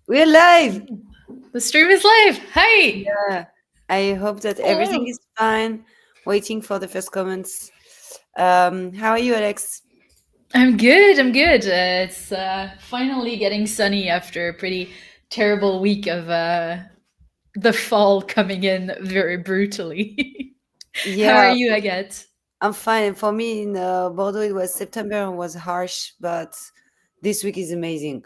We're live. The stream is live. Hi. Yeah. I hope that everything Hello. is fine. Waiting for the first comments. How are you, Alex? I'm good. I'm good. It's finally getting sunny after a pretty terrible week of the fall coming in very brutally. How are Yeah, you, Agathe? I'm fine. For me in Bordeaux, it was September and was harsh, but this week is amazing.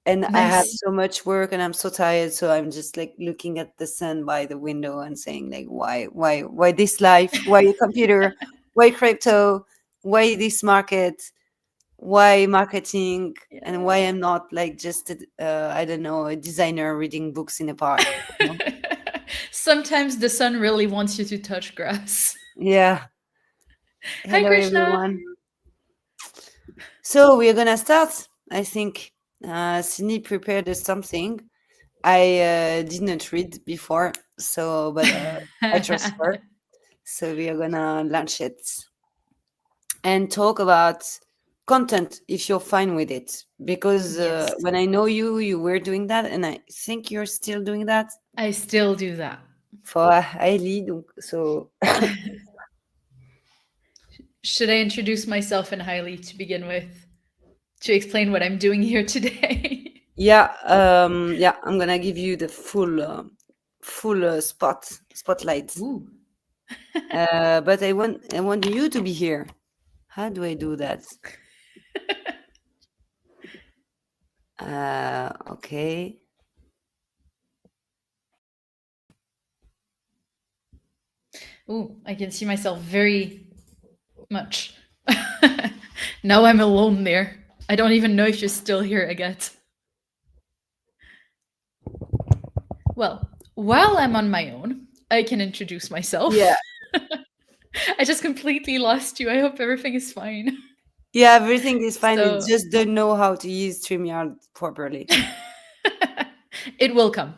And I have Nice. so much work and I'm so tired. So I'm just like looking at the sun by the window and saying like, why this life? Why your computer? Why crypto? Why this market? Why marketing? And why Yeah. I'm not like just I don't know, a designer reading books in a park, you know? Sometimes the sun really wants you to touch grass. Yeah. Hi, Hello Krishna. everyone. So we're gonna start. I think Sydney prepared us something I didn't read before, so but I trust her. So we are gonna launch it and talk about content if you're fine with it. Because Yes, when I know you, you were doing that, and I think you're still doing that I still do that. for Hyli. So Should I introduce myself in Hyli to begin with to explain what I'm doing here today? yeah, yeah, I'm gonna give you the full spotlight. Ooh. But I want you to be here. How do I do that? Okay. Ooh, I can see myself very much. Now I'm alone there. I don't even know if you're still here, Agathe. Well, while I'm on my own, I can introduce Yeah, myself. I just completely lost you. I hope everything is fine. yeah, everything is fine. I So, just don't know how to use StreamYard properly. it will come.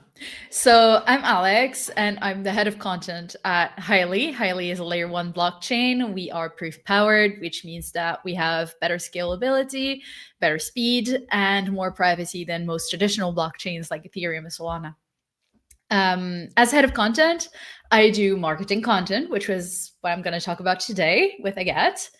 So I'm Alex, and I'm the head of content at Hyli. Hyli is a layer one blockchain. We are proof powered, which means that we have better scalability, better speed, and more privacy than most traditional blockchains like Ethereum and Solana. As head of content, I do marketing content, which was what I'm going to talk about today with Agathe.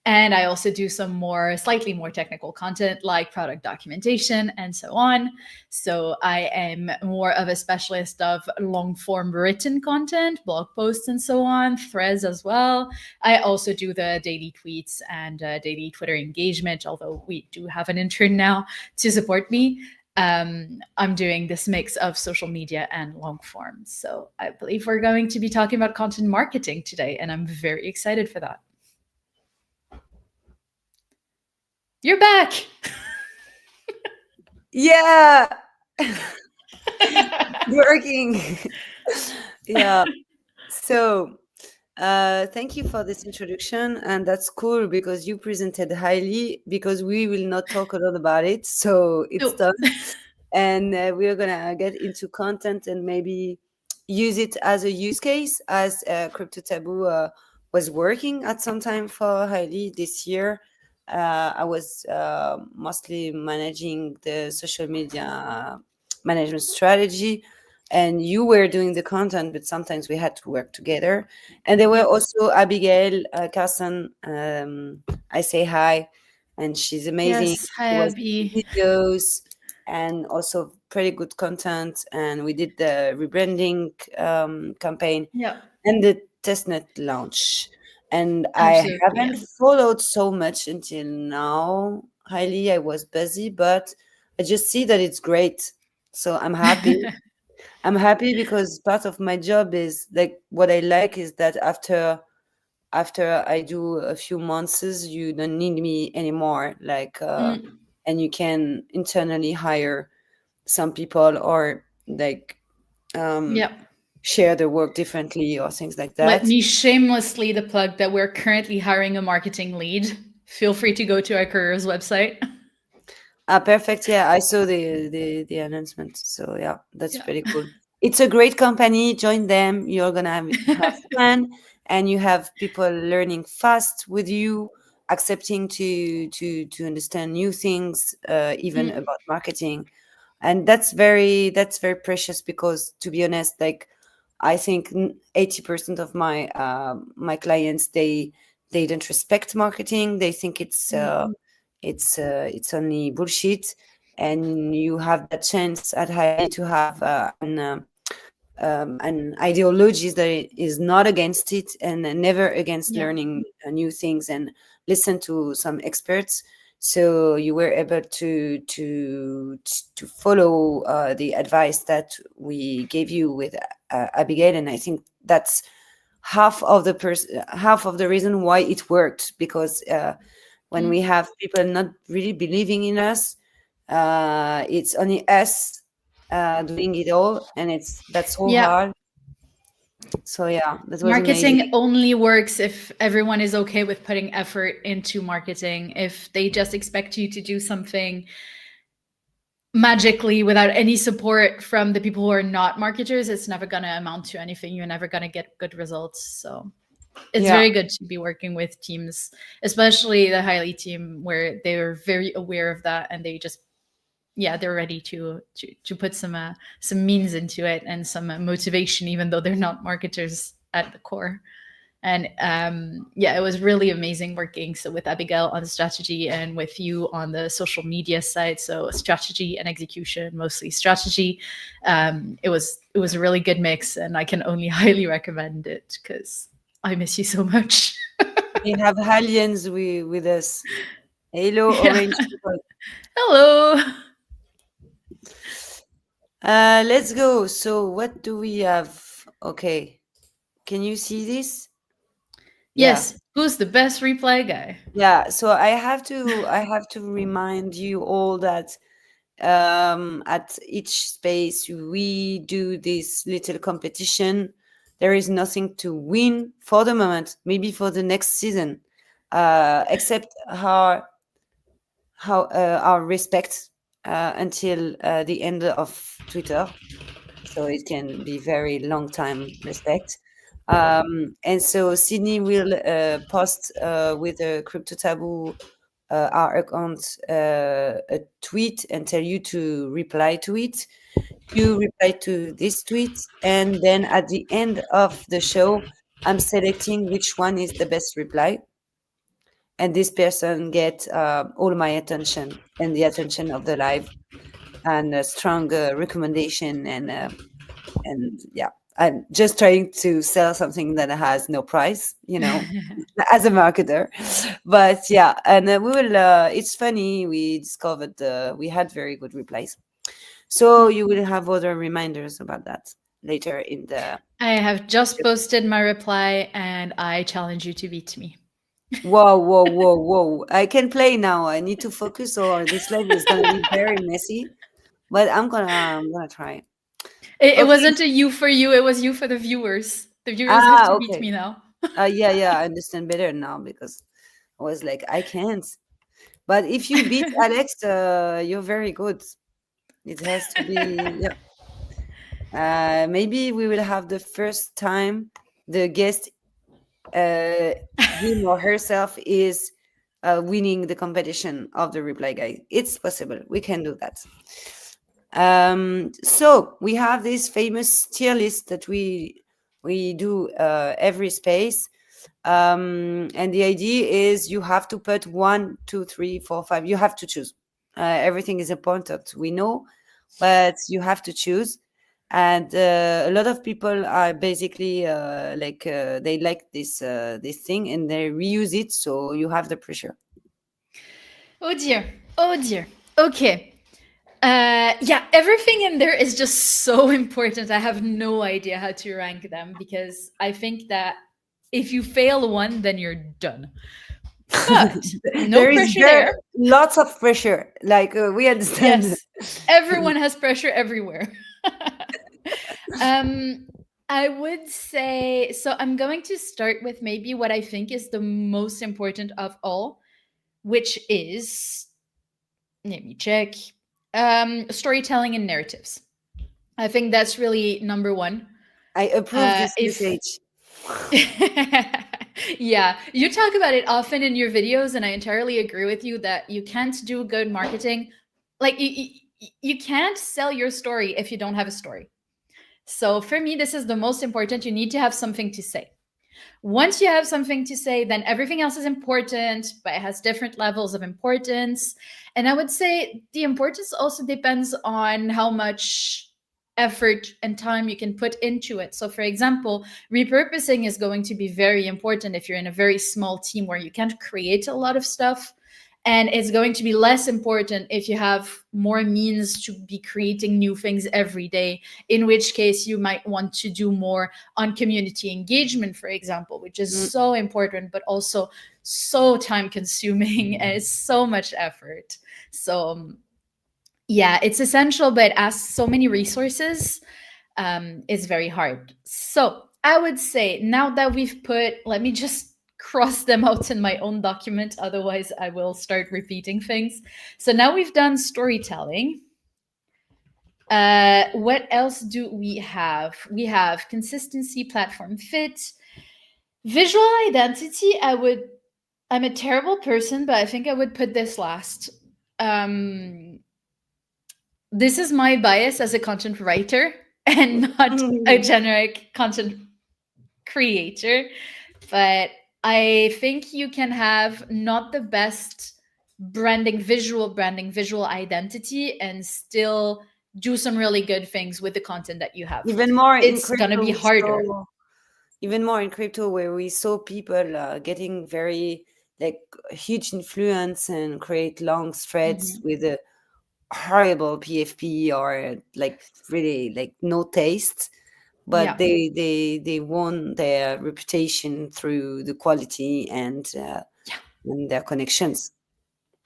And I also do some slightly more technical content like product documentation and so on. So I am more of a specialist of long form written content, blog posts, and so on, threads as well. I also do the daily tweets and daily Twitter engagement, although we do have an intern now to support me. I'm doing this mix of social media and long form. So I believe we're going to be talking about content marketing today, and I'm very excited for that. You're back. Yeah, working. Yeah. So, thank you for this introduction, and that's cool because you presented highly. Because we will not talk a lot about it, so it's Oh, done. And we are gonna get into content and maybe use it as a use case, as Crypto Taboo was working at some time for highly this year. I was mostly managing the social media management strategy, and you were doing the content, but sometimes we had to work together. And there were yep. also Abigail Carson. I say hi, and she's amazing. Yes. Hi, She was Abby. videos and also pretty good content. And we did the rebranding campaign Yep. and the testnet launch. And I Absolutely. haven't Yeah. followed so much until now. Highly, I was busy, but I just see that it's great. So I'm happy. I'm happy because part of my job is like what I like is that after I do a few months, you don't need me anymore. Like Mm, and you can internally hire some people or like um yep. share the work differently or things like Let that. me shamelessly the plug that we're currently hiring a marketing lead. Feel free to go to our careers website. Ah, perfect. Yeah, I saw the announcement. So yeah, that's Yeah. pretty cool. It's a great company. Join them. You're gonna have fun, and you have people learning fast with you, accepting to understand new things, even Mm, about marketing. and that's very precious, because to be honest, like, I think 80% of my clients, they don't respect marketing. They think Mm. it's only bullshit. And you have that chance at Hyli to have an ideology that is not against it, and never against Yeah. learning new things, and listen to some experts. So you were able to follow the advice that we gave you with Abigail, and I think that's half of the reason why it worked, because when we Mm. have people not really believing in us, it's only us doing it all, and that's so Yeah. hard. So yeah, that was amazing. Marketing only works if everyone is okay with putting effort into marketing. If they just expect you to do something magically without any support from the people who are not marketers, it's never going to amount to anything. You're never going to get good results. So it's Yeah, very good to be working with teams, especially the Hyli team, where they're very aware of that, and they just, yeah, they're ready to put some means into it, and some motivation, even though they're not marketers at the core. And yeah, it was really amazing working so with Abigail on the strategy, and with you on the social media side. So strategy and execution, mostly strategy. It was a really good mix, and I can only highly recommend it, because I miss you so much. we have aliens with us. Hello, Yeah. orange people. Hello. Let's go. So what do we have? Okay, can you see this? Yeah. Yes. Who's the best reply guy? Yeah, so I have to remind you all that at each space we do this little competition. There is nothing to win for the moment, maybe for the next season, except our respect until the end of Twitter. So it can be very long time respect. And so Sydney will post with a Crypto Taboo our account a tweet and tell you to reply to it. You reply to this tweet, and then at the end of the show, I'm selecting which one is the best reply, and this person get all my attention and the attention of the live, and a strong recommendation, and yeah, I'm just trying to sell something that has no price, as a marketer. But yeah, and we will it's funny, we discovered we had very good replies, so you will have other reminders about that later in the. I have just posted my reply, and I challenge you to beat me. Whoa, whoa, whoa, whoa, I can play now. I need to focus, or this live is going to be very messy, but I'm gonna try. It Okay. wasn't a you for you, it was you for the viewers. The viewers have Ah, to beat okay. me now. Yeah, yeah, I understand better now, because I was like, I can't. But if you beat Alex, you're very good. It has to be, yeah. Maybe we will have the first time the guest, him or herself, is winning the competition of the reply guy. It's possible. We can do that. So we have this famous tier list that we do every space. And the idea is you have to put 1, 2, 3, 4, 5. You have to choose. Everything is important, we know, but you have to choose. And a lot of people are basically they like this thing, and they reuse it. So you have the pressure. Oh dear. Oh dear. Okay. Yeah, everything in there is just so important. I have no idea how to rank them, because I think that if you fail one, then you're done. But no There is pressure there. lots of pressure. Like we understand. Yes, everyone has pressure everywhere. um, I would say so. I'm going to start with maybe what I think is the most important of all, which is, let me check, storytelling and narratives. I think that's really number one. I approve this If message. yeah, you talk about it often in your videos, and I entirely agree with you that you can't do good marketing. Like you can't sell your story if you don't have a story. So for me, this is the most important. You need to have something to say. Once you have something to say, then everything else is important, but it has different levels of importance. And I would say the importance also depends on how much effort and time you can put into it. So, for example, repurposing is going to be very important if you're in a very small team where you can't create a lot of stuff. And it's going to be less important if you have more means to be creating new things every day, in which case you might want to do more on community engagement, for example, which is Mm. so important, but also so time consuming and it's so much effort. So, yeah, it's essential, but as so many resources, it's very hard. So, I would say now that we've put, let me just cross them out in my own document, otherwise, I will start repeating things. So, now we've done storytelling. What else do we have? We have consistency, platform fit, visual identity. I'm a terrible person, but I think I would put this last. Um, this is my bias as a content writer and not a generic content creator. But I think you can have not the best branding, visual identity, and still do some really good things with the content that you have. Even more in It's gonna crypto, be we harder. saw even more in crypto where we saw people getting very like huge influence and create long threads Mhm. with a horrible PFP or like really like no taste, but Yeah. they won their reputation through the quality and their connections.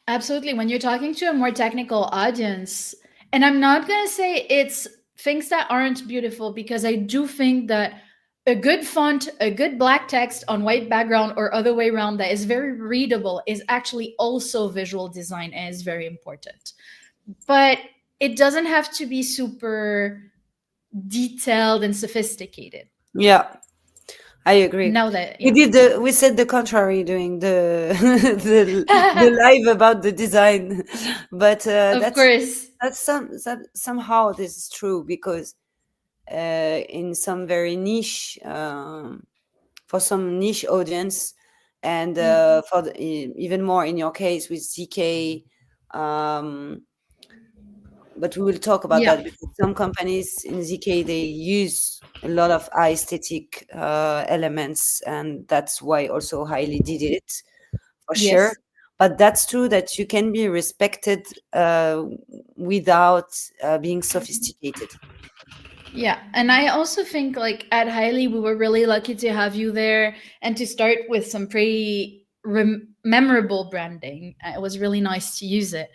Absolutely. When you're talking to a more technical audience, and I'm not going to say it's things that aren't beautiful, because I do think that a good font, a good black text on white background, or other way around, that is very readable is actually also visual design and is very important. But it doesn't have to be super detailed and sophisticated. Yeah, I agree. Now that, We yeah. did we said the contrary during the the live about the design, but Of course. that's somehow this is true because in some very niche for some niche audience and Mm, for even more in your case with ZK, um, but we will talk about yeah. that because some companies in ZK they use a lot of aesthetic elements, and that's why also Highly did it for sure. Yes. But that's true that you can be respected without being sophisticated. Yeah, and I also think like at Hyli, we were really lucky to have you there and to start with some pretty memorable branding. It was really nice to use it.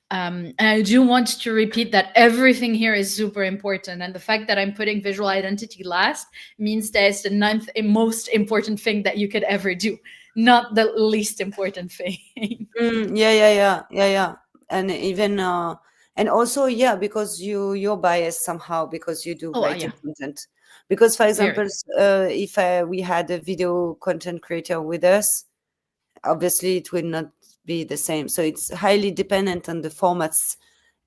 And I do want to repeat that everything here is super important. And the fact that I'm putting visual identity last means that it's the ninth most important thing that you could ever do, not the least important thing. Yeah, yeah, yeah, yeah, yeah. And even and also yeah, because you're biased somehow because you do Oh, writing yeah, content. Because for example, very. if we had a video content creator with us, obviously it will not be the same. So it's highly dependent on the formats,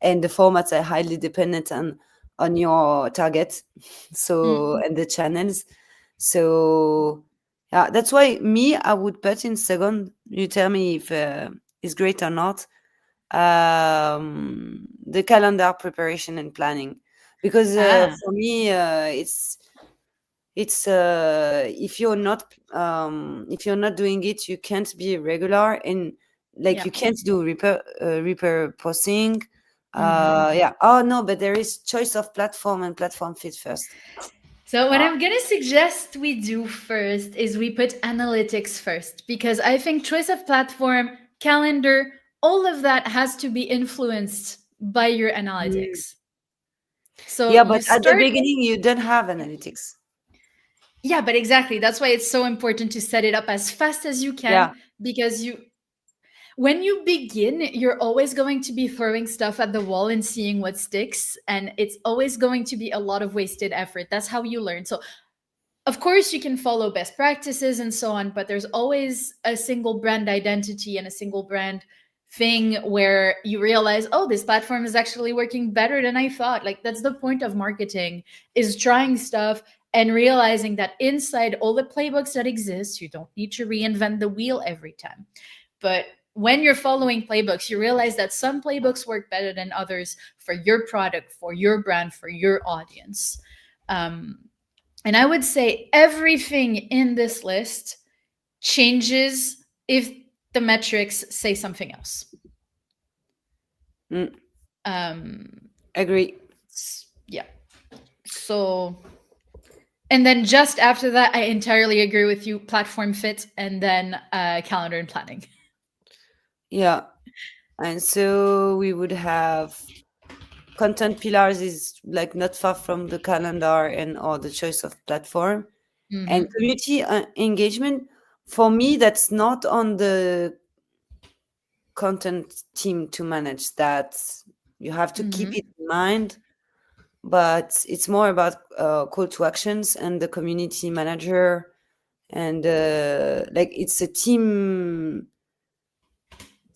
and the formats are highly dependent on your target, so Mm. and the channels. So yeah, that's why me I would put in second. You tell me if it's great or not. The calendar preparation and planning, because Ah, for me it's if you're not doing it you can't be regular, and like yeah. you can't do repair posting. Mhm. Yeah, oh no, but there is choice of platform and platform fit first. So, what Ah, I'm going to suggest we do first is we put analytics first, because I think choice of platform, calendar, all of that has to be influenced by your mm. analytics. So, Yeah, you but at the start, beginning you don't have analytics. yeah, but exactly. That's why it's so important to set it up as fast as you Yeah. can, because when you begin, you're always going to be throwing stuff at the wall and seeing what sticks. And it's always going to be a lot of wasted effort. That's how you learn. So, of course, you can follow best practices and so on, but there's always a single brand identity and a single brand thing where you realize, oh, this platform is actually working better than I thought. Like, that's the point of marketing, is trying stuff and realizing that inside all the playbooks that exist, you don't need to reinvent the wheel every time. But when you're following playbooks, you realize that some playbooks work better than others for your product, for your brand, for your audience. And I would say everything in this list changes if the metrics say something else. Mm. Um, Agree. yeah. So, and then just after that, I entirely agree with you. Platform fit, and then calendar and planning. Yeah. And so we would have content pillars is like not far from the calendar and or the choice of platform. And community engagement, for me, that's not on the content team to manage that. You have to keep it in mind, but it's more about call to actions and the community manager, and like it's a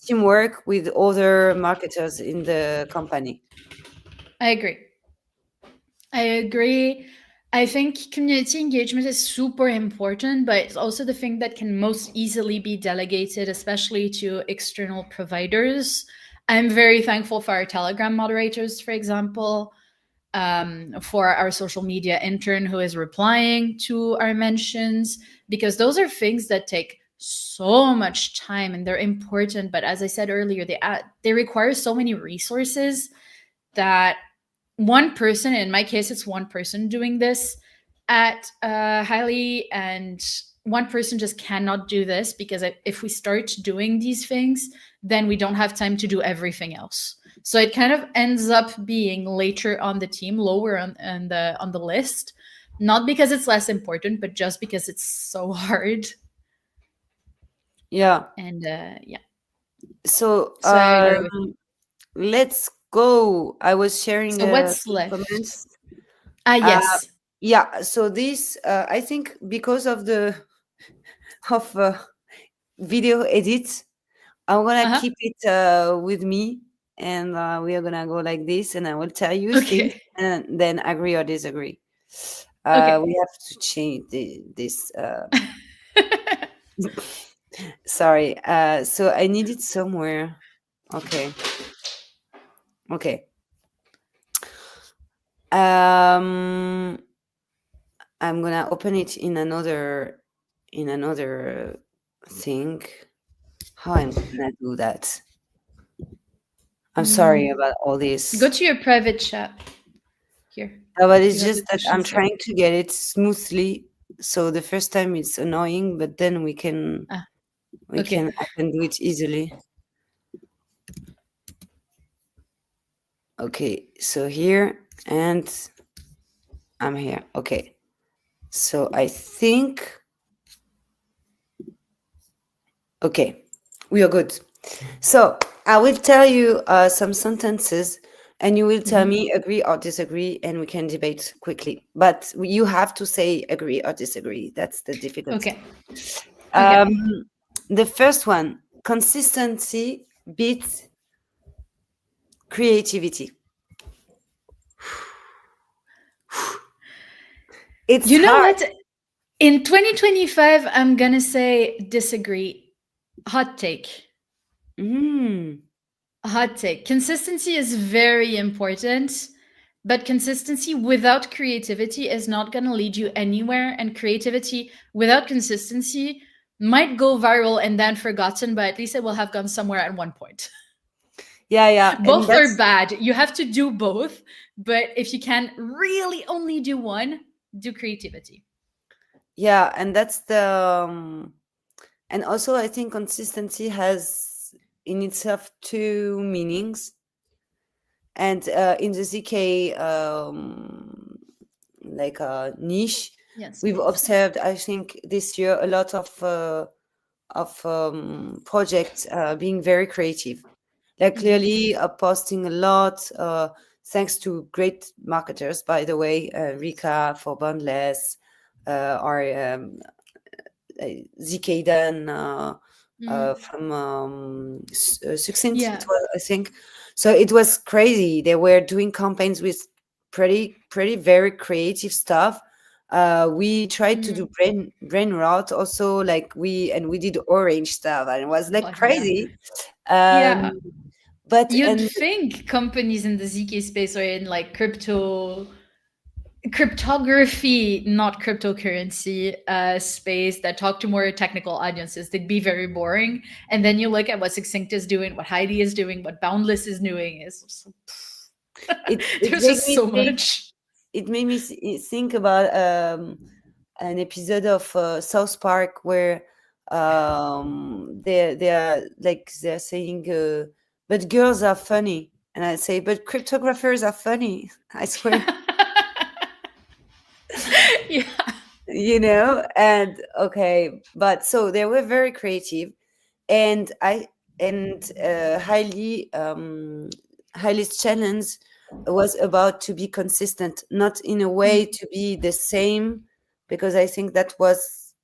teamwork with other marketers in the company. I agree. I think community engagement is super important, but it's also the thing that can most easily be delegated, especially to external providers. I'm very thankful for our Telegram moderators, for example, for our social media intern who is replying to our mentions, because those are things that take so much time and they're important. But as I said earlier, they require so many resources that one person, in my case, it's one person doing this at Hyli, and one person just cannot do this, because if we start doing these things, then we don't have time to do everything else. So it kind of ends up being later on the team, lower on the list, not because it's less important, but just because it's so hard. Yeah. And yeah. So I agree with you. let's go. I was sharing So what's some left? comments. Yes. Yeah. So this, I think, because of the of video edit, I'm gonna keep it with me, and we are gonna go like this, and I will tell you things, Okay. and then agree or disagree. Okay. We have to change this. Sorry. So I need it somewhere. Okay. Okay. I'm gonna open it in another thing. How I'm gonna do that? I'm sorry about all this. Go to your private chat. Here. But it's You have the just that I'm cushions there. trying to get it smoothly. So the first time it's annoying, but then we can I can do it easily. Okay, so here, and I'm here. Okay. So I think okay, we are good. So I will tell you some sentences, and you will tell me agree or disagree, and we can debate quickly. But you have to say agree or disagree. That's the difficulty. Okay. The first one: consistency beats creativity. It's You know hard. what? In 2025, I'm gonna say disagree. Hot take. Hot take. Consistency is very important, but consistency without creativity is not gonna lead you anywhere. And creativity without consistency might go viral and then forgotten, but at least it will have gone somewhere at one point. Yeah. Both are bad. You have to do both, but if you can really only do one, do creativity. Yeah, and that's the and also I think consistency has in itself two meanings. And in the ZK like a niche, Yes. we've observed, I think, this year a lot of projects being very creative, like clearly posting a lot, thanks to great marketers, by the way, Rika for Boundless, or ZK Dan Mm. from Succinct, it Yeah. was, I think. So it was crazy. They were doing campaigns with pretty very creative stuff. We tried to do Mm. brain rot also, like we did orange stuff, and it was like Oh, yeah. crazy. Um, Yeah. but You'd and think companies in the ZK space or in like cryptography, not cryptocurrency space that talk to more technical audiences, they'd be very boring. And then you look at what Succinct is doing, what Heidi is doing, what Boundless is doing. Is it there's made just me so think. much. It made me think about an episode of South Park where they are like they're saying, "But girls are funny," and I say, "But cryptographers are funny." I swear, Yeah. And okay, but so they were very creative, and highly Highly's challenge was about to be consistent, not in a way Mm, to be the same, because I think that was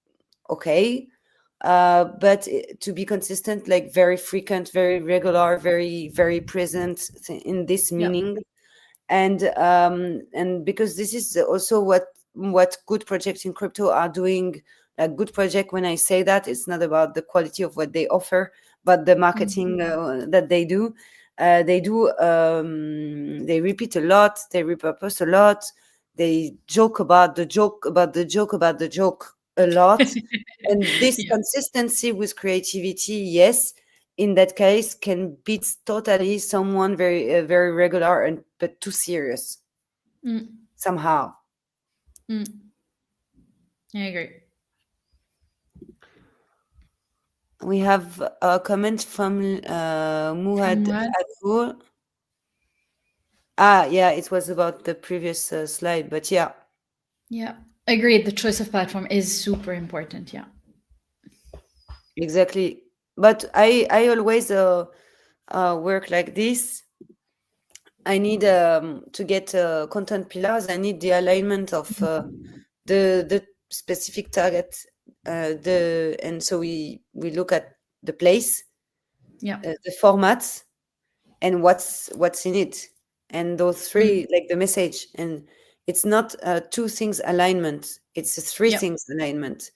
okay, but to be consistent, like very frequent, very regular, very present in this yeah. meaning. And because this is also what good projects in crypto are doing. A good project, when I say that, it's not about the quality of what they offer, but the Mm, marketing that they do. They repeat a lot, they repurpose a lot, they joke about the joke about the joke about the joke a lot. And this yeah. consistency with creativity, yes, in that case, can beat totally someone very regular and but too serious Mm, somehow. mm, I agree. We have a comment from From Muad what? Adour. Ah, yeah, it was about the previous slide, but yeah, Yeah. Agreed. The choice of platform is super important. Yeah. exactly. But I always work like this. I need to get content pillars. I need the alignment of the specific target. The and so we look at the place, Yeah. the formats, and what's in it, and those Mm, three, like the message. And it's not two things alignment, it's a three yeah. things alignment.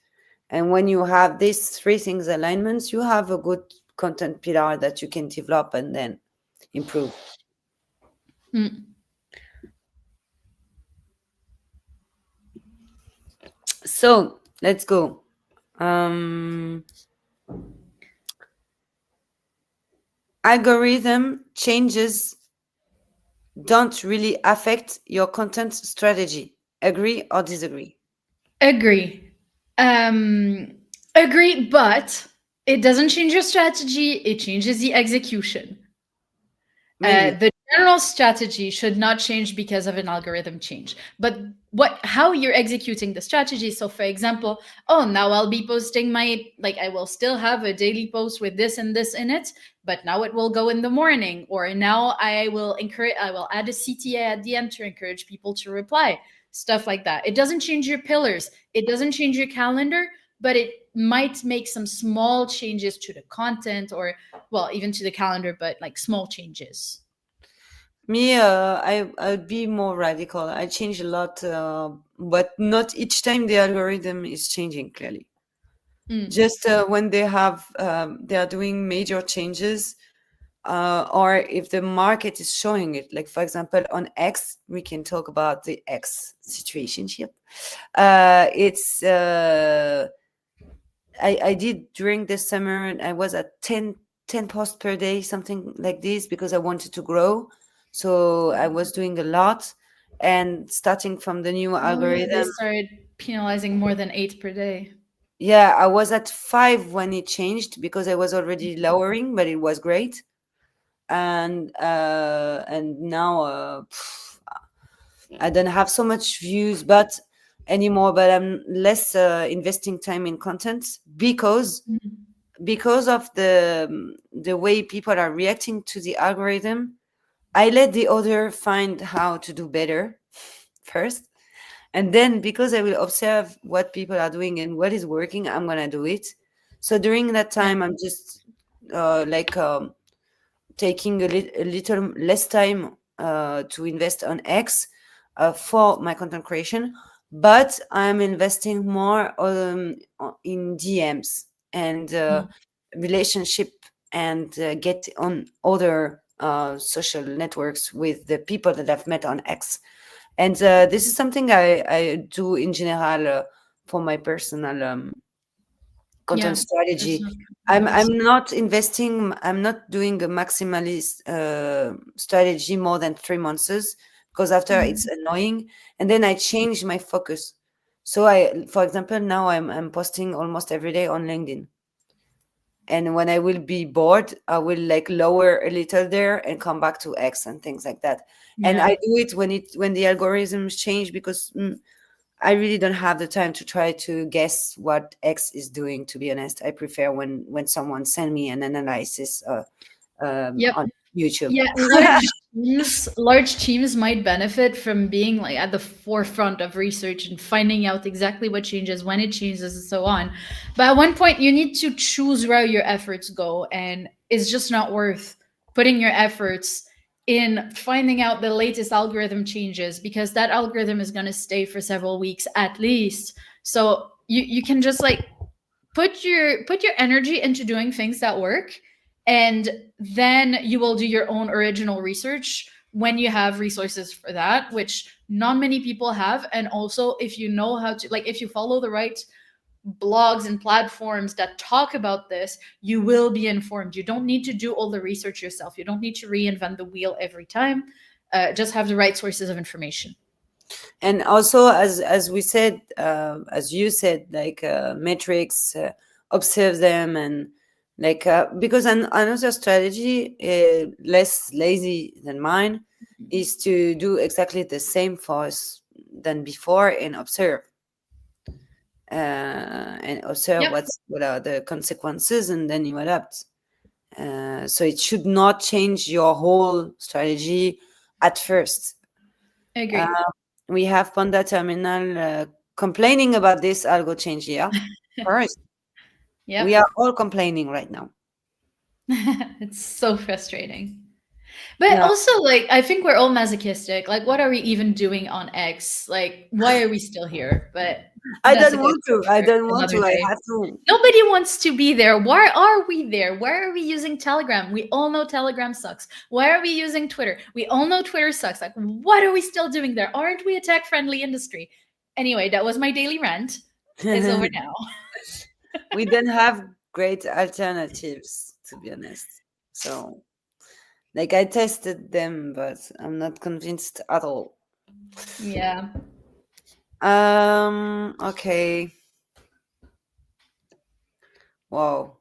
And when you have these three things alignments, you have a good content pillar that you can develop and then improve. Mm. So let's go. um Algorithm changes don't really affect your content strategy. Agree or disagree? Agree. Um, Agree, but it doesn't change your strategy. It changes the execution. Maybe. The general strategy should not change because of an algorithm change, but how you're executing the strategy. So, for example, oh, now I'll be posting I will still have a daily post with this and this in it, but now it will go in the morning, or now I will add a CTA at the end to encourage people to reply, stuff like that. It doesn't change your pillars, it doesn't change your calendar, but it might make some small changes to the content, or well, even to the calendar, but like small changes. Me, I'd be more radical. I change a lot, but not each time the algorithm is changing. Clearly, Mm, just when they are doing major changes, or if the market is showing it. Like for example, on X, we can talk about the X situationship. It's I did during the summer, and I was at 10 posts per day, something like this, because I wanted to grow. So I was doing a lot, and starting from the new oh, they algorithm. started penalizing more than 8 per day. Yeah, I was at 5 when it changed because I was already lowering, but it was great. And now I don't have so much views but anymore, but I'm less investing time in content Mm, of the way people are reacting to the algorithm. I let the other find how to do better first, and then because I will observe what people are doing and what is working, I'm gonna do it. So during that Yeah. time, I'm just like taking a little less time to invest on X for my content creation, but I'm investing more in DMs and relationship, and get on other social networks with the people that I've met on X. And this is something I do in general for my personal content Yeah. strategy. Personal I'm growth. I'm not investing. I'm not doing a maximalist strategy more than 3 months, because after it's Mhm. annoying, and then I change my focus. So I, for example, now I'm posting almost every day on LinkedIn, and when I will be bored, I will like lower a little there and come back to X and things like that. And I Yeah. do it when the algorithms change, because I really don't have the time to try to guess what X is doing. To be honest, I prefer when someone send me an analysis Yep. on YouTube. Yeah, large teams might benefit from being like at the forefront of research and finding out exactly what changes, when it changes, and so on. But at one point, you need to choose where your efforts go, and it's just not worth putting your efforts in finding out the latest algorithm changes, because that algorithm is going to stay for several weeks at least. So you can just like put your energy into doing things that work, and then you will do your own original research when you have resources for that, which not many people have. And also, if you know how to, like, if you follow the right blogs and platforms that talk about this, you will be informed. You don't need to do all the research yourself. You don't need to reinvent the wheel every time. Just have the right sources of information. And also, as we said, as you said, like metrics, observe them, and like because another strategy, less lazy than mine, is to do exactly the same for us than before, and observe, Yep. what are the consequences, and then you adapt. So it should not change your whole strategy at first. Uh, Agree. we have Panda Terminal complaining about this algo change here. First, we Yep. are all complaining right now. It's so frustrating. But Yeah, also, like, I think we're all masochistic. Like, what are we even doing on X? Like, why are we still here? But I that's don't a good want to. story I for don't want another to. I day. have to. Nobody wants to be there. Why are we there? Why are we using Telegram? We all know Telegram sucks. Why are we using Twitter? We all know Twitter sucks. Like, what are we still doing there? Aren't we a tech friendly industry? Anyway, that was my daily rant. It's over now. We don't have great alternatives, to be honest. So, like, I tested them, but I'm not convinced at all. Yeah. Okay. Wow.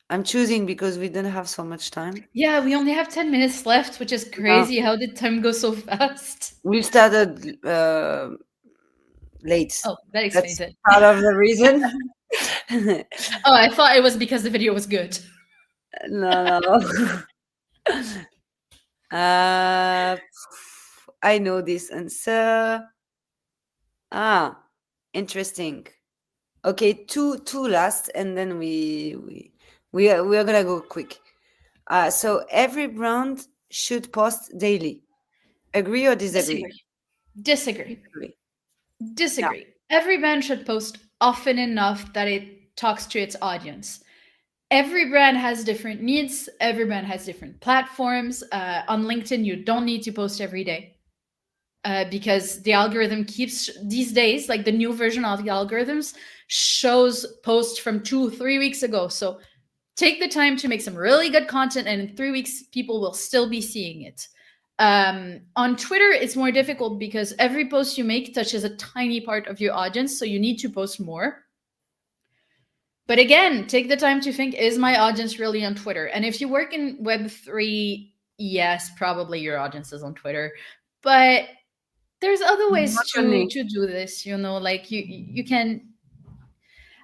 I'm choosing because we don't have so much time. Yeah, we only have 10 minutes left, which is Uh, crazy. How did time go so fast? we started late. Oh, that explains That's it. part of the reason. Oh, I thought it was because the video was good. No, no. uh, I know this answer. Ah, interesting. Okay, two last, and then we are gonna go quick. So every brand should post daily. Agree or disagree? Disagree. Disagree. Disagree. Yeah. Disagree. Every brand should post often enough that it talks to its audience. Every brand has different needs. Every brand has different platforms. On LinkedIn, you don't need to post every day. Because the algorithm keeps these days, like the new version of the algorithms shows posts from 2 3 weeks ago. So take the time to make some really good content, and in 3 weeks people will still be seeing it. On Twitter it's more difficult because every post you make touches a tiny part of your audience, so you need to post more. But again, take the time to think, is my audience really on Twitter? And if you work in Web3, yes, probably your audience is on Twitter. But there's other ways Not to only. to do this, like you can.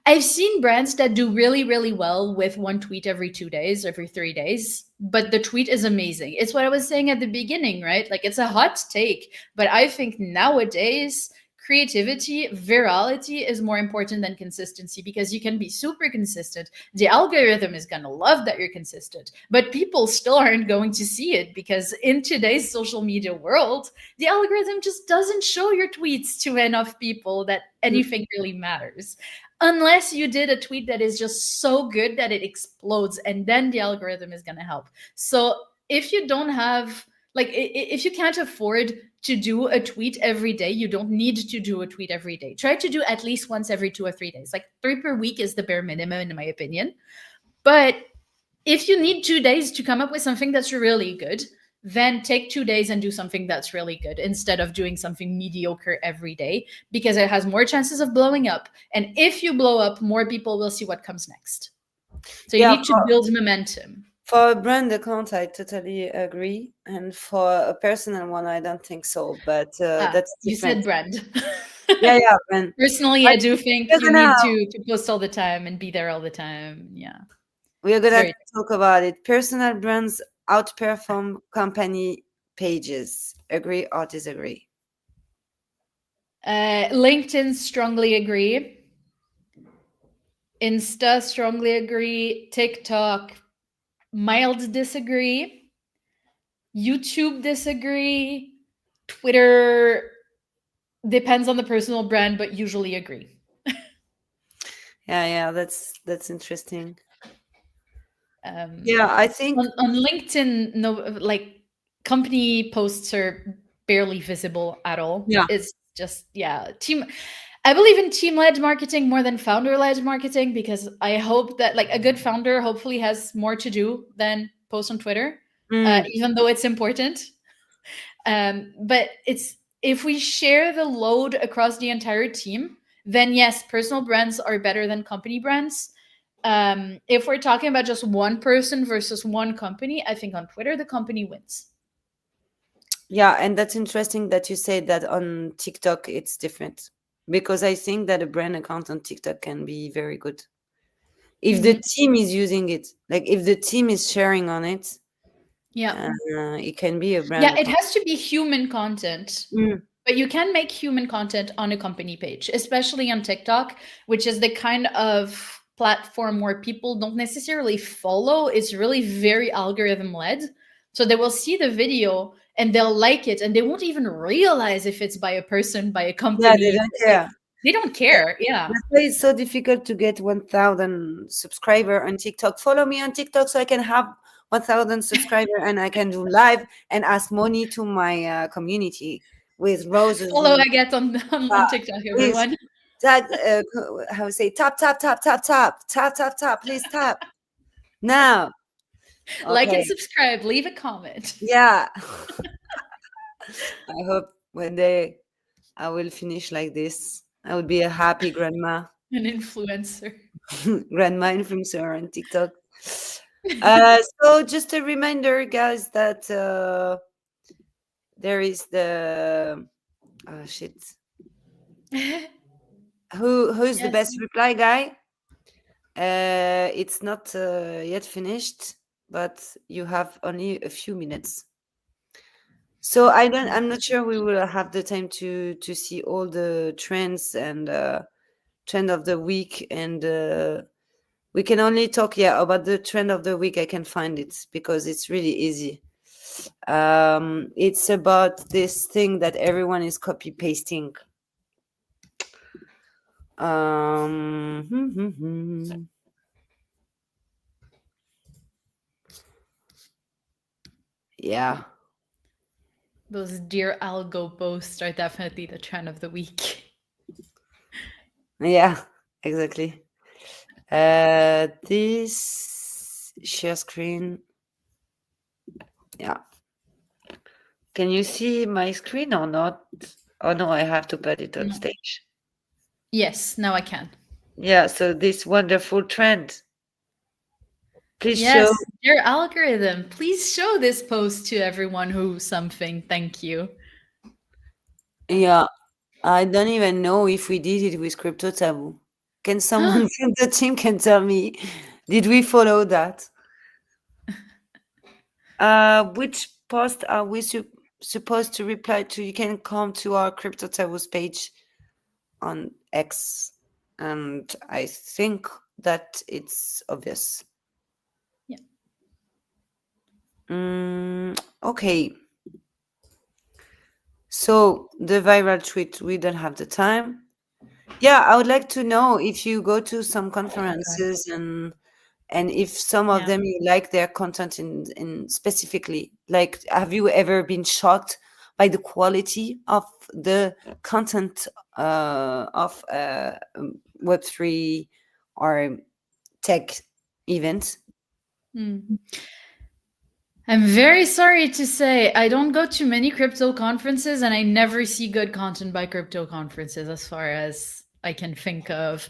I've seen brands that do really, really well with one tweet every 2 days, every 3 days, but the tweet is amazing. It's what I was saying at the beginning, right? Like, it's a hot take, but I think nowadays creativity, virality is more important than consistency, because you can be super consistent. The algorithm is going to love that you're consistent, but people still aren't going to see it, because in today's social media world, the algorithm just doesn't show your tweets to enough people that Mm. anything really matters. Unless you did a tweet that is just so good that it explodes, and then the algorithm is going to help. So if you don't have, like, if you can't afford to do a tweet every day, you don't need to do a tweet every day. Try to do at least once every 2 or 3 days. Like 3 per week is the bare minimum, in my opinion. But if you need 2 days to come up with something that's really good, then take 2 days and do something that's really good instead of doing something mediocre every day, because it has more chances of blowing up. And if you blow up, more people will see what comes next. So you Yeah, need to build momentum. for a brand account, I totally agree, and for a personal one, I don't think so. But that's You said different. brand. Yeah, yeah, brand. Personally, But I do think we're you gonna need to post all the time and be there all the time. Yeah, we're it's gonna very. talk about it. Personal brands outperform company pages. Agree or disagree? LinkedIn, strongly agree. Insta, strongly agree. TikTok, mild disagree. YouTube, disagree. Twitter, depends on the personal brand, but usually agree. Yeah, yeah, that's interesting. Um, Yeah, I think. on LinkedIn, no, like, company posts are barely visible at all. Yeah. It's just, yeah, team. I believe in team led marketing more than founder led marketing, because I hope that, like, a good founder hopefully has more to do than post on Twitter, Mm. even though it's important. But it's, if we share the load across the entire team, then yes, personal brands are better than company brands. If we're talking about just one person versus one company, I think on Twitter the company wins. Yeah, and that's interesting that you say that on TikTok it's different, because I think that a brand account on TikTok can be very good if the Mhm. team is using it. Like if the team is sharing on it, Yeah. it can be a brand Yeah, it account. has to be human content. Mm. But you can make human content on a company page, especially on TikTok, which is the kind of platform where people don't necessarily follow. It's really very algorithm led. So they will see the video and they'll like it, and they won't even realize if it's by a person, by a Yeah, they company. don't Like, care. they don't That- care. Yeah. That's why it's so difficult to get 1,000 subscriber on TikTok. Follow me on TikTok so I can have 1,000 subscriber and I can do live and ask money to my community with roses Follow and Agathe on TikTok, please everyone. tag. How say tap tap tap tap tap tap tap tap. Please tap now. Like and Okay. subscribe, leave a comment. Yeah. I hope one day I will finish like this. I would be a happy grandma. An influencer. Grandma influencer on TikTok. So just a reminder, guys, that there is the shit. Who's the Yes. best reply guy? It's not yet finished, but you have only a few minutes. So I'm not sure we will have the time to see all the trends and trend of the week, and we can only talk, yeah, about the trend of the week. I can find it because it's really easy. It's about this thing that everyone is copy pasting. Yeah, Those dear algo posts are definitely the trend of the week. yeah, exactly. This share screen. Yeah, can you see my screen or not? Oh no, I have to put it on No. stage. Yes, now I can. Yeah, so this wonderful trend. Please Yes, show. dear algorithm, please show this post to everyone who something. Thank you. Yeah, I don't even know if we did it with Crypto Taboo. Can someone from the team can tell me? Did we follow that? Which post are we supposed to reply to? You can come to our Crypto Taboos page on X, and I think that it's obvious. Yeah. Okay, so the viral tweet, we don't have the time. Yeah, I would like to know if you go to some Okay. conferences, and if some of Yeah. them you like their content in specifically. Like, have you ever been shocked by the quality of the content of Web3 or tech events? Hmm. I'm very sorry to say I don't go to many crypto conferences and I never see good content by crypto conferences as far as I can think of.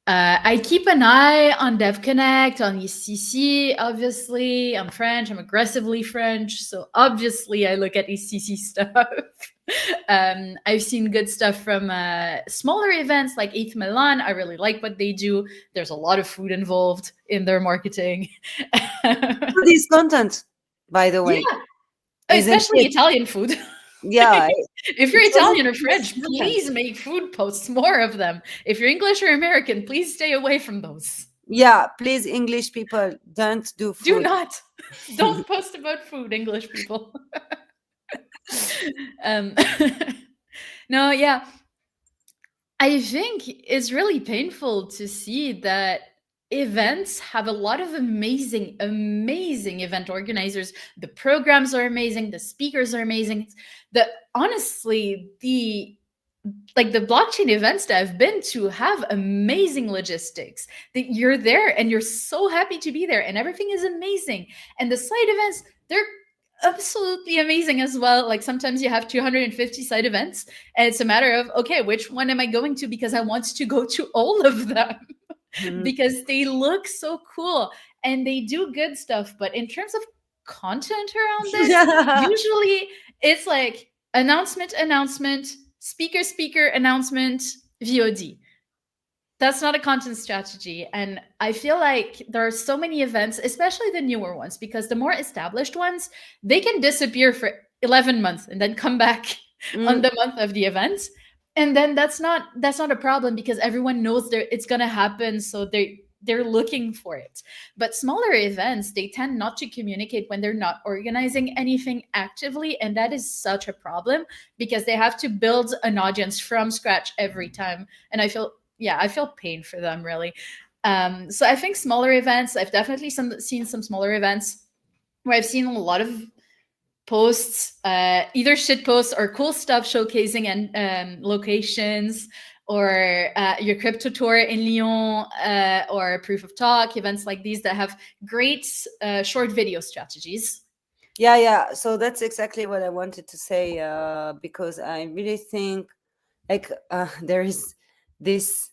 I keep an eye on DevConnect, on ECC, obviously. I'm French, I'm aggressively French, so obviously I look at ECC stuff. I've seen good stuff from smaller events like ETH Milan. I really like what they do. There's a lot of food involved in their marketing. Food is content, by the way, Yeah, isn't especially it? Italian food. Yeah, If you're it's one of Italian or the best French, content. please make food posts, more of them. If you're English or American, please stay away from those. Yeah, please, English people, don't do Do food. not. Don't post about food, English people. um, no, yeah. I think it's really painful to see that events have a lot of amazing, amazing event organizers. The programs are amazing, the speakers are amazing. The honestly, the blockchain events that I've been to have amazing logistics. That you're there and you're so happy to be there and everything is amazing. And the side events, they're absolutely amazing as well. Like sometimes you have 250 side events and it's a matter of, okay, which one am I going to, because I want to go to all of them Mhm. because they look so cool and they do good stuff. But in terms of content around this, usually it's like announcement, speaker announcement, VOD. That's not a content strategy. And I feel like there are so many events, especially the newer ones, because the more established ones, they can disappear for 11 months and then come back on Mm, the month of the event. And then that's not a problem because everyone knows it's going to happen, so they're looking for it. But smaller events, they tend not to communicate when they're not organizing anything actively, and that is such a problem because they have to build an audience from scratch every time. And I feel pain for them, really. So I think smaller events, I've definitely seen some smaller events where I've seen a lot of posts, either shit posts or cool stuff showcasing and locations, or your crypto tour in Lyon, or proof of talk events like these that have great short video strategies. yeah, yeah. So that's exactly what I wanted to say, because I really think, like, there is this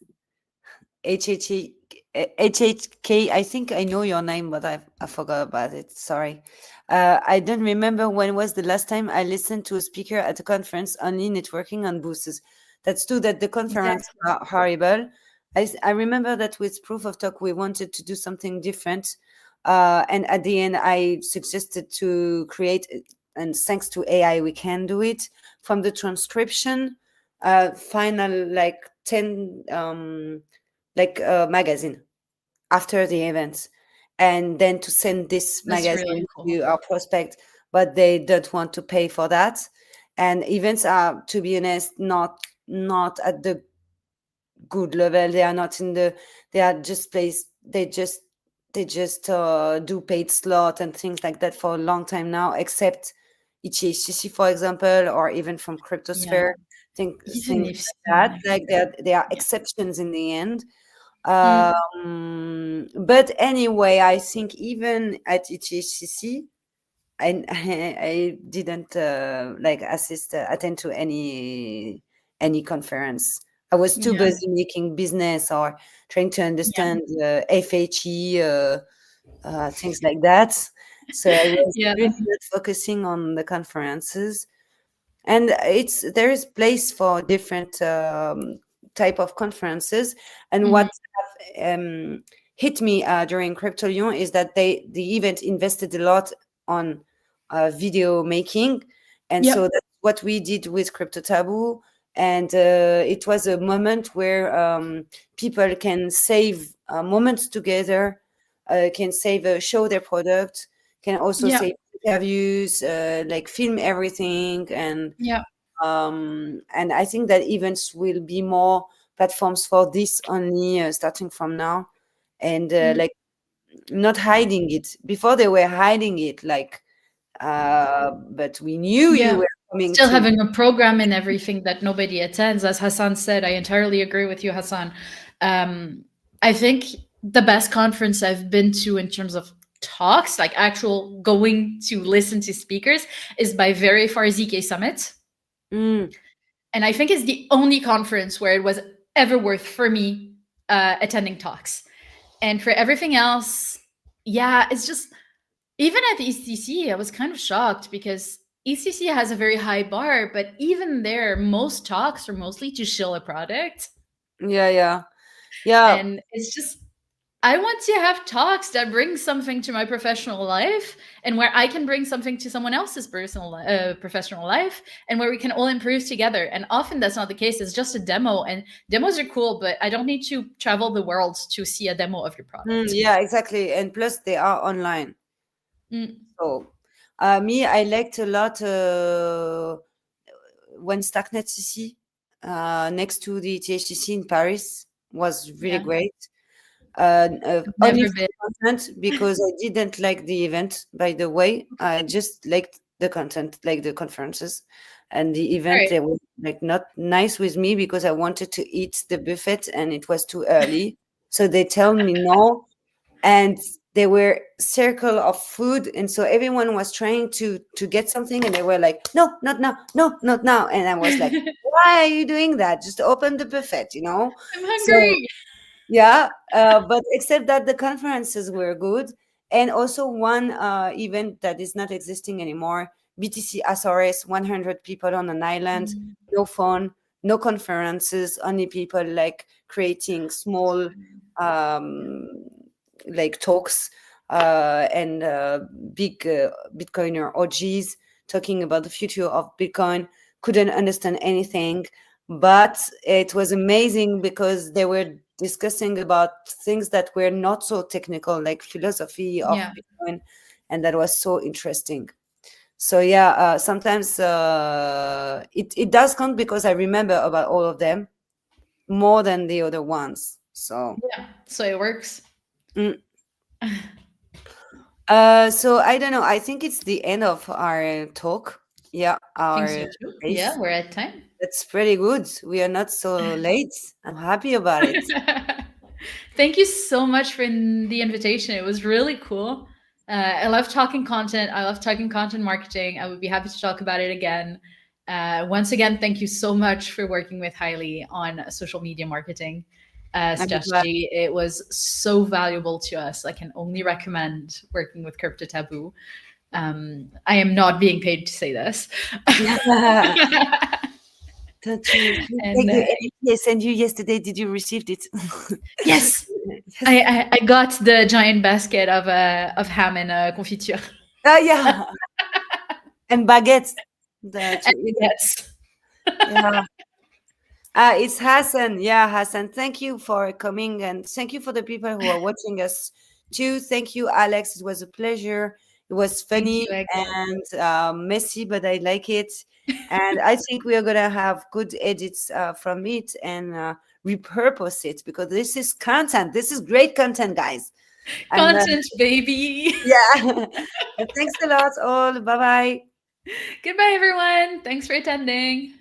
HHE, HHK. I think I know your name, but I forgot about it. Sorry. I don't remember when was the last time I listened to a speaker at a conference only networking on boosts. That's true that the conference Exactly. are horrible. I remember that with Proof of Talk, we wanted to do something different. And at the end, I suggested to create, and thanks to AI, we can do it from the transcription, final like 10 like magazine after the event, and then to send this That's really magazine cool. to our prospect, but they don't want to pay for that. And events are, to be honest, not at the good level. They are not in the, they are just placed, they just do paid slot and things like that for a long time now, except HCC, for example, or even from Yeah. Cryptosphere, Even things if like that. yeah. Like, there are Yeah. exceptions in the end. Mm, But anyway, I think even at HCC, I didn't like attend to any conference. I was too yeah. busy making business or trying to Yeah. understand FHE, things like that. So I was Yeah. really not focusing on the conferences. And there is place for different type of conferences. And Mhm. what hit me during Crypto Lyon is that the event invested a lot on video making, and so Yep. that's what we did with Crypto Taboo. and it was a moment where people can save moments together, can save show their product, can also Yeah. save interviews, like film everything, Yeah. and I think that events will be more platforms for this only, starting from now, and Mm. like not hiding it. Before they were hiding it, like, but we knew you Yeah. were coming Still to. having a program and everything that nobody attends. As Hassan said, I entirely agree with you, Hassan. Um, I think the best conference I've been to in terms of talks, like actual going to listen to speakers, is by very far ZK Summit. Mm, And I think it's the only conference where it was ever worth for me attending talks. And for everything else, yeah, it's just even at ECC, I was kind of shocked because ECC has a very high bar, but even there, most talks are mostly to shill a product. yeah, yeah, yeah. And it's just, I want to have talks that bring something to my professional life and where I can bring something to someone else's professional life and where we can all improve together. And often that's not the case. It's just a demo, and demos are cool, but I don't need to travel the world to see a demo of your product. Yeah, exactly. And plus, they are online. Mm, So, me, I liked a lot when Starknet CC, next to the THCC in Paris, was really yeah, great. I've Only never for been. the content, because I didn't like the event, by the way. I just liked the content, like the conferences. And the All event, right. they were like not nice with me because I wanted to eat the buffet and it was too early. So they tell me no, and there were circle of food, and so everyone was trying to get something, and they were like, no, not now, no, not now, and I was like, why are you doing that? Just open the buffet, you know. I'm So hungry. yeah, but except that the conferences were good, and also one event that is not existing anymore, BTC Azores, 100 people on an island, Mm, no phone, no conferences, only people like creating small um, like talks, and big Bitcoiner OGs talking about the future of Bitcoin. Couldn't understand anything, but it was amazing because they were discussing about things that were not so technical, like philosophy of yeah. Bitcoin, and that was so interesting. So yeah, sometimes it does count because I remember about all of them more than the other ones. So. Yeah. So it works. Mm. So I don't know. I think it's the end of our talk. Yeah, Think so our too. Yeah, space. we're at time. That's pretty good. We are not so late. I'm happy about it. Thank you so much for the invitation. It was really cool. I love talking content. I love talking content marketing. I would be happy to talk about it again. Once again, thank you so much for working with Hyli on social media marketing I'm glad. strategy. It was so valuable to us. I can only recommend working with Crypto Taboo. I am not being paid to say this. Don't you And take the NFT I sent you yesterday? Did you receive it? yes, Yes. I got the giant basket of ham and confiture. Oh yeah, and baguettes. And To eat. yes, Yeah. It's Hassan. Yeah, Hassan. Thank you for coming, and thank you for the people who are watching us too. Thank you, Alex. It was a pleasure. It was thank funny you, Agathe. and messy, but I like it. And I think we are gonna have good edits from it and repurpose it because this is content. This is great content, guys. And Content, baby. yeah, and thanks a lot, all. Bye bye. Goodbye, everyone. Thanks for attending.